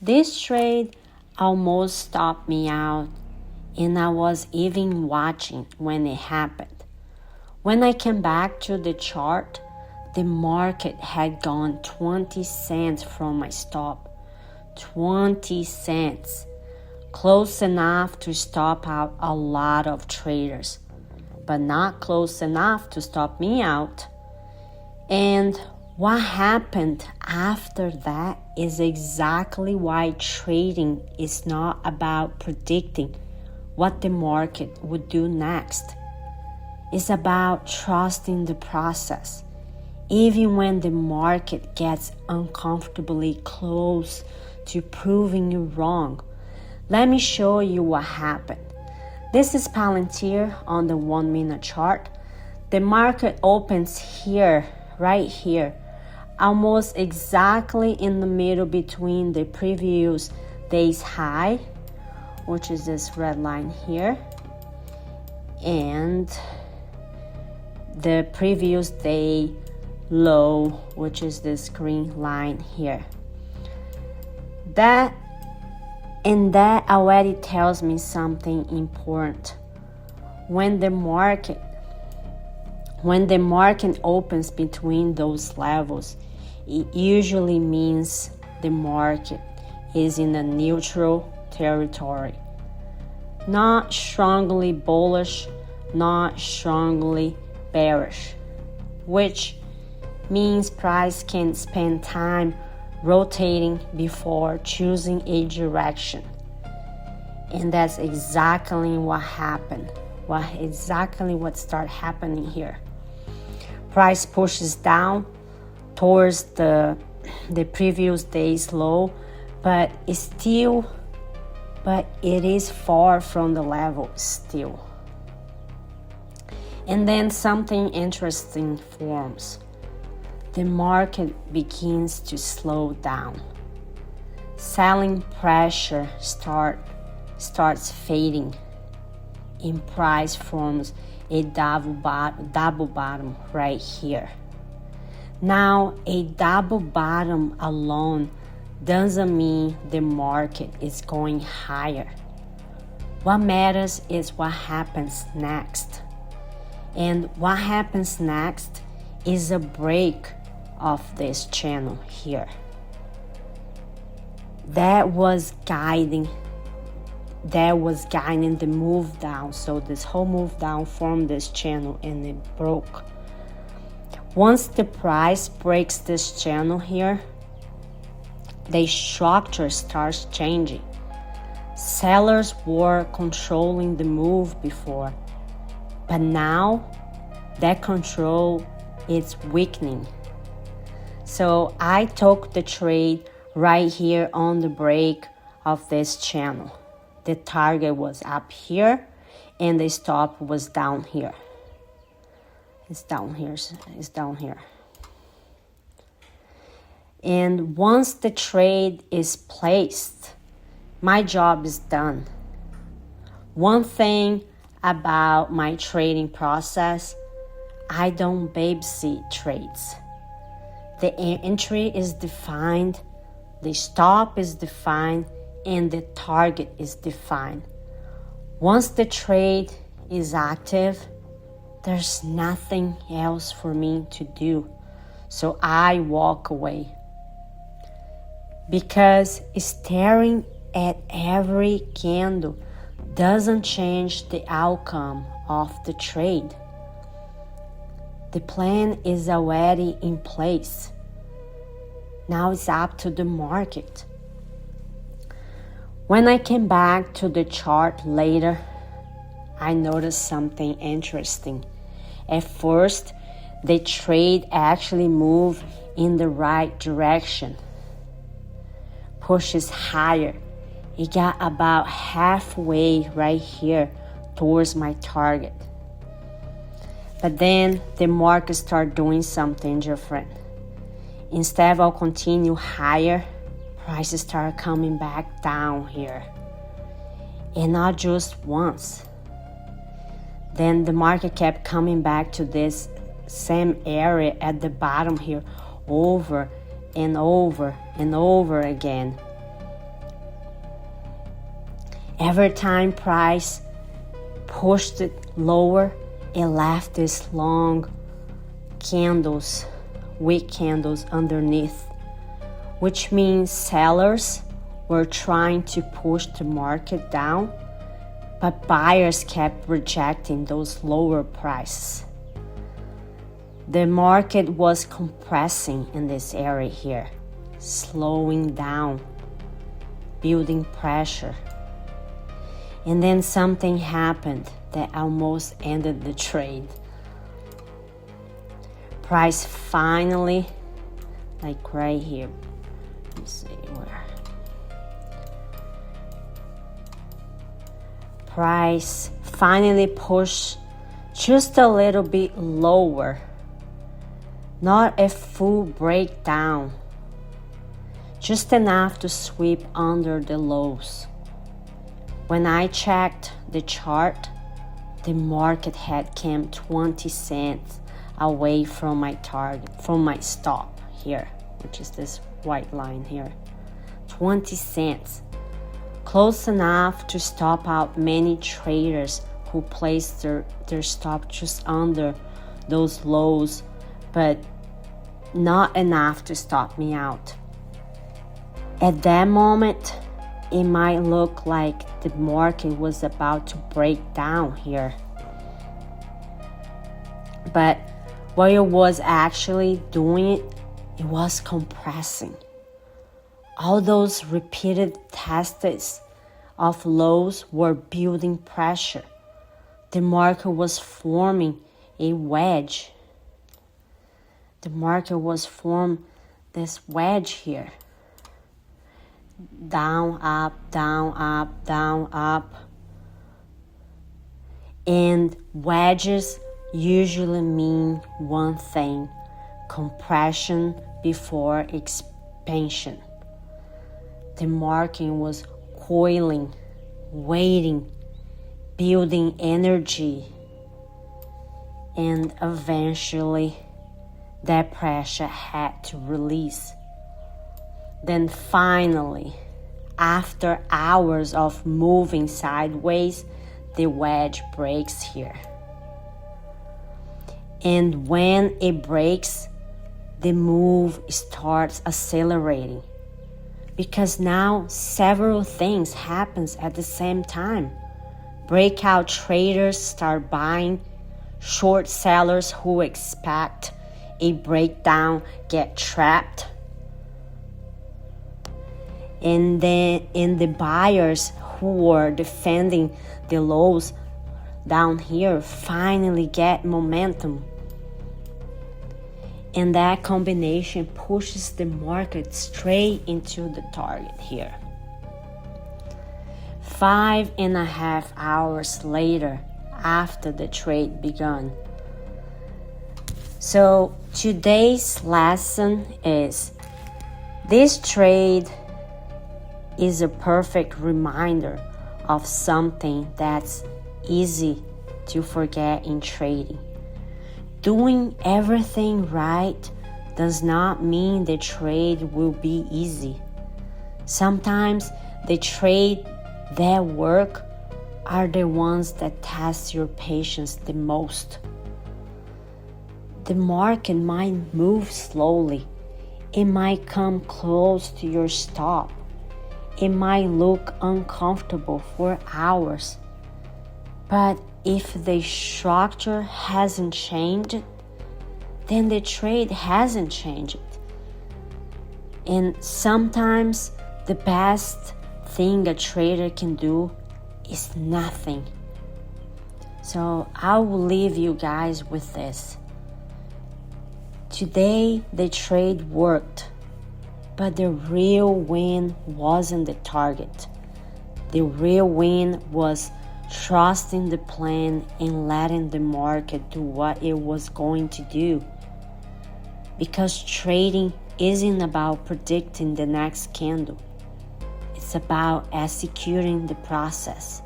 This trade almost stopped me out, and I was even watching when it happened. When I came back to the chart, the market had gone 20 cents from my stop. 20 cents. Close enough to stop out a lot of traders, but not close enough to stop me out. And what happened after that is exactly why trading is not about predicting what the market would do next. It's about trusting the process, even when the market gets uncomfortably close to proving you wrong. Let me show you what happened. This is PLTR on the 1 minute chart. The market opens here, right here, almost exactly in the middle between the previous day's high, which is this red line here, and the previous day low, which is this green line here. That already tells me something important. When the market opens between those levels, it usually means the market is in a neutral territory. Not strongly bullish, not strongly bearish, which means price can spend time rotating before choosing a direction. And that's exactly what happened. What started happening here. Price pushes down towards the previous day's low, but it is far from the level still. And then something interesting forms. The market begins to slow down. Selling pressure starts fading, and price forms a double bottom right here. Now, a double bottom alone doesn't mean the market is going higher. What matters is what happens next. And what happens next is a break of this channel here. That was guiding the move down. So this whole move down formed this channel and it broke. Once the price breaks this channel here, the structure starts changing. Sellers were controlling the move before, but now that control is weakening. So I took the trade right here on the break of this channel. The target was up here and the stop was down here. It's down here. And once the trade is placed, my job is done. One thing about my trading process, I don't babysit trades. The entry is defined, the stop is defined, and the target is defined. Once the trade is active, there's nothing else for me to do. So I walk away. Because staring at every candle doesn't change the outcome of the trade. The plan is already in place. Now it's up to the market. When I came back to the chart later, I noticed something interesting. At first, the trade actually moved in the right direction. Pushes higher. It got about halfway right here towards my target. But then the market started doing something different. Instead of continue higher, prices started coming back down here. And not just once. Then the market kept coming back to this same area at the bottom here over and over and over again. Every time price pushed it lower, it left these long candles, weak candles underneath, which means sellers were trying to push the market down, but buyers kept rejecting those lower prices. The market was compressing in this area here, slowing down, building pressure. And then something happened that almost ended the trade. Price finally, like right here, let me see where. Price finally pushed just a little bit lower. Not a full breakdown, just enough to sweep under the lows. When I checked the chart, the market had come 20 cents away from my target, from my stop here, which is this white line here. 20 cents, close enough to stop out many traders who placed their stop just under those lows, but not enough to stop me out. At that moment, it might look like the market was about to break down here. But what it was actually doing, it was compressing. All those repeated tests of lows were building pressure. The market was forming a wedge. The market was formed this wedge here. Down, up, down, up, down, up. And wedges usually mean one thing: compression before expansion. The market was coiling, waiting, building energy, and eventually that pressure had to release. Then finally, after hours of moving sideways, the wedge breaks here. And when it breaks, the move starts accelerating, because now several things happen at the same time. Breakout traders start buying, short sellers who expect a breakdown get trapped, and the buyers who were defending the lows down here finally get momentum. And that combination pushes the market straight into the target here. 5.5 hours later, after the trade began. So today's lesson is, this trade is a perfect reminder of something that's easy to forget in trading. Doing everything right does not mean the trade will be easy. Sometimes the trade that work are the ones that test your patience the most. The market might move slowly. It might come close to your stop. It might look uncomfortable for hours. But if the structure hasn't changed, then the trade hasn't changed. And sometimes the best thing a trader can do is nothing. So I will leave you guys with this. Today the trade worked, but the real win wasn't the target. The real win was trusting the plan and letting the market do what it was going to do. Because trading isn't about predicting the next candle. It's about executing the process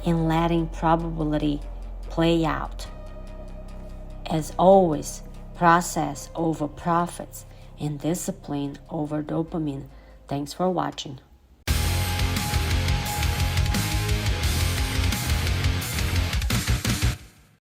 and letting probability play out. As always, process over profits and discipline over dopamine. Thanks for watching.